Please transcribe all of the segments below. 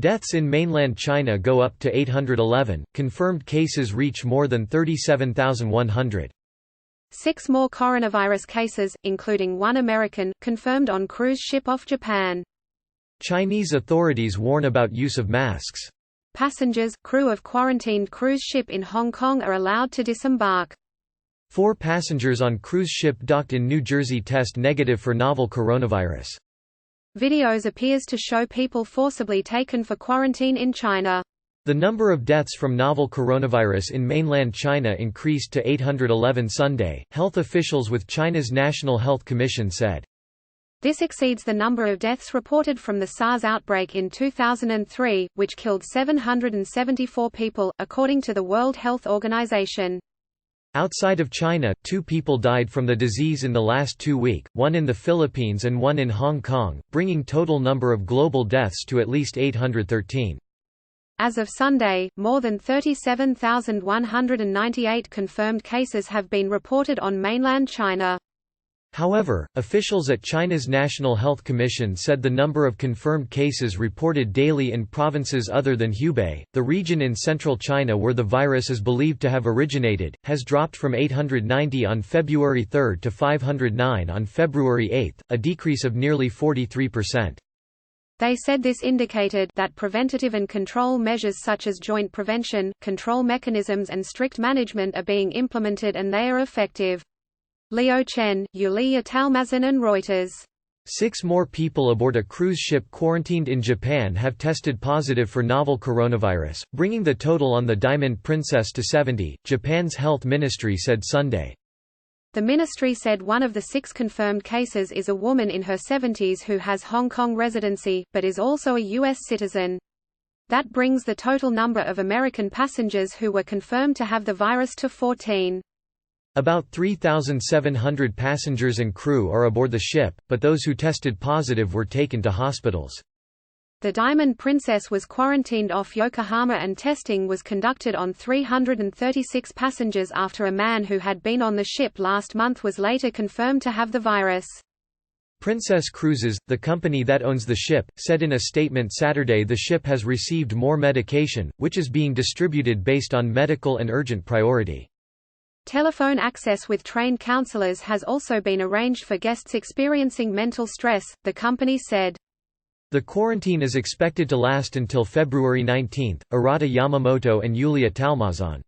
Deaths in mainland China go up to 811, confirmed cases reach more than 37,100. 6 more coronavirus cases, including one American, confirmed on cruise ship off Japan. Chinese authorities warn about use of masks. Passengers, crew of quarantined cruise ship in Hong Kong are allowed to disembark. 4 passengers on cruise ship docked in New Jersey test negative for novel coronavirus. Videos appears to show people forcibly taken for quarantine in China. The number of deaths from novel coronavirus in mainland China increased to 811 Sunday, health officials with China's National Health Commission said. This exceeds the number of deaths reported from the SARS outbreak in 2003, which killed 774 people, according to the World Health Organization. Outside of China, 2 people died from the disease in the last 2 weeks, one in the Philippines and one in Hong Kong, bringing total number of global deaths to at least 813. As of Sunday, more than 37,198 confirmed cases have been reported on mainland China. However, officials at China's National Health Commission said the number of confirmed cases reported daily in provinces other than Hubei, the region in central China where the virus is believed to have originated, has dropped from 890 on February 3 to 509 on February 8, a decrease of nearly 43%. They said this indicated that preventative and control measures such as joint prevention, control mechanisms and strict management are being implemented and they are effective. Liu Chen, Yulia Talmazin and Reuters. 6 more people aboard a cruise ship quarantined in Japan have tested positive for novel coronavirus, bringing the total on the Diamond Princess to 70, Japan's health ministry said Sunday. The ministry said one of the 6 confirmed cases is a woman in her 70s who has Hong Kong residency, but is also a U.S. citizen. That brings the total number of American passengers who were confirmed to have the virus to 14. About 3,700 passengers and crew are aboard the ship, but those who tested positive were taken to hospitals. The Diamond Princess was quarantined off Yokohama and testing was conducted on 336 passengers after a man who had been on the ship last month was later confirmed to have the virus. Princess Cruises, the company that owns the ship, said in a statement Saturday the ship has received more medication, which is being distributed based on medical and urgent priority. Telephone access with trained counselors has also been arranged for guests experiencing mental stress, the company said. The quarantine is expected to last until February 19, Arata Yamamoto and Yulia Talmazin.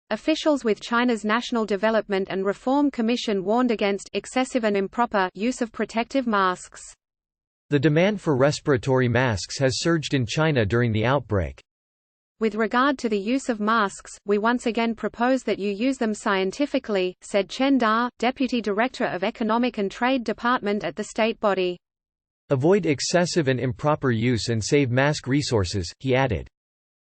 Officials with China's National Development and Reform Commission warned against excessive and improper use of protective masks. The demand for respiratory masks has surged in China during the outbreak. With regard to the use of masks, we once again propose that you use them scientifically, said Chen Da, Deputy Director of Economic and Trade Department at the state body. Avoid excessive and improper use and save mask resources, he added.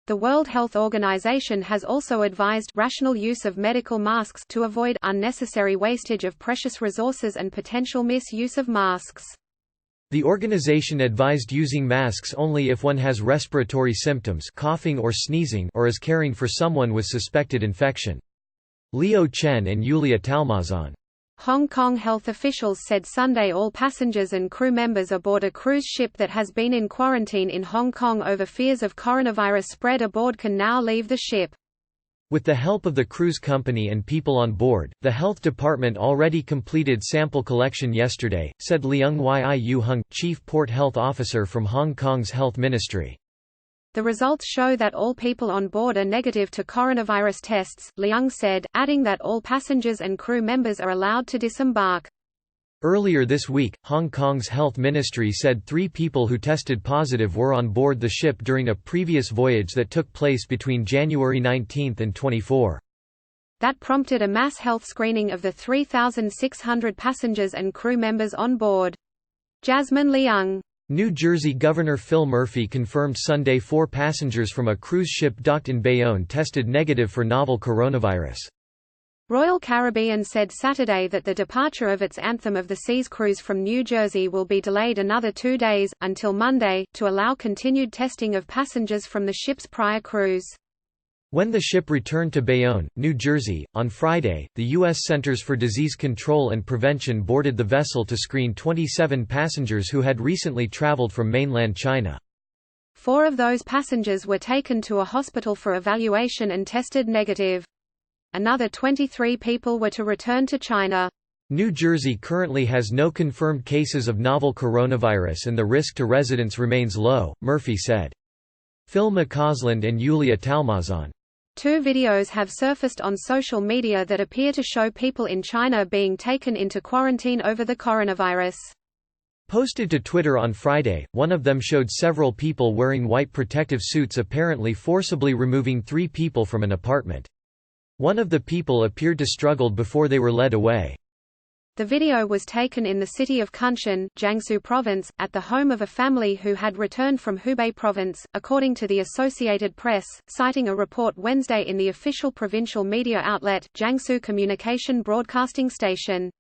The World Health Organization has also advised rational use of medical masks to avoid unnecessary wastage of precious resources and potential misuse of masks. The organization advised using masks only if one has respiratory symptoms, coughing or sneezing, or is caring for someone with suspected infection. Liu Chen and Yulia Talmazin. Hong Kong health officials said Sunday all passengers and crew members aboard a cruise ship that has been in quarantine in Hong Kong over fears of coronavirus spread aboard can now leave the ship. With the help of the cruise company and people on board, the health department already completed sample collection yesterday, said Leung Yiu Hung, Chief Port Health Officer from Hong Kong's Health Ministry. The results show that all people on board are negative to coronavirus tests, Leung said, adding that all passengers and crew members are allowed to disembark. Earlier this week, Hong Kong's health ministry said 3 people who tested positive were on board the ship during a previous voyage that took place between January 19 and 24. That prompted a mass health screening of the 3,600 passengers and crew members on board. Jasmine Leung. New Jersey Governor Phil Murphy confirmed Sunday 4 passengers from a cruise ship docked in Bayonne tested negative for novel coronavirus. Royal Caribbean said Saturday that the departure of its Anthem of the Seas cruise from New Jersey will be delayed another 2 days, until Monday, to allow continued testing of passengers from the ship's prior cruise. When the ship returned to Bayonne, New Jersey, on Friday, the U.S. Centers for Disease Control and Prevention boarded the vessel to screen 27 passengers who had recently traveled from mainland China. 4 of those passengers were taken to a hospital for evaluation and tested negative. Another 23 people were to return to China. New Jersey currently has no confirmed cases of novel coronavirus and the risk to residents remains low, Murphy said. Phil McCausland and Yulia Talmazan. 2 videos have surfaced on social media that appear to show people in China being taken into quarantine over the coronavirus. Posted to Twitter on Friday, one of them showed several people wearing white protective suits apparently forcibly removing 3 people from an apartment. One of the people appeared to struggle before they were led away. The video was taken in the city of Kunshan, Jiangsu Province, at the home of a family who had returned from Hubei Province, according to the Associated Press, citing a report Wednesday in the official provincial media outlet, Jiangsu Communication Broadcasting Station.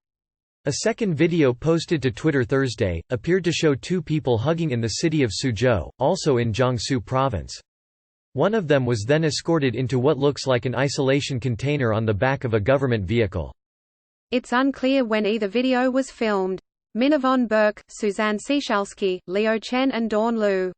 A second video posted to Twitter Thursday, appeared to show 2 people hugging in the city of Suzhou, also in Jiangsu Province. One of them was then escorted into what looks like an isolation container on the back of a government vehicle. It's unclear when either video was filmed. Minna von Berg, Suzanne Sichalski, Leo Chen and Dawn Liu.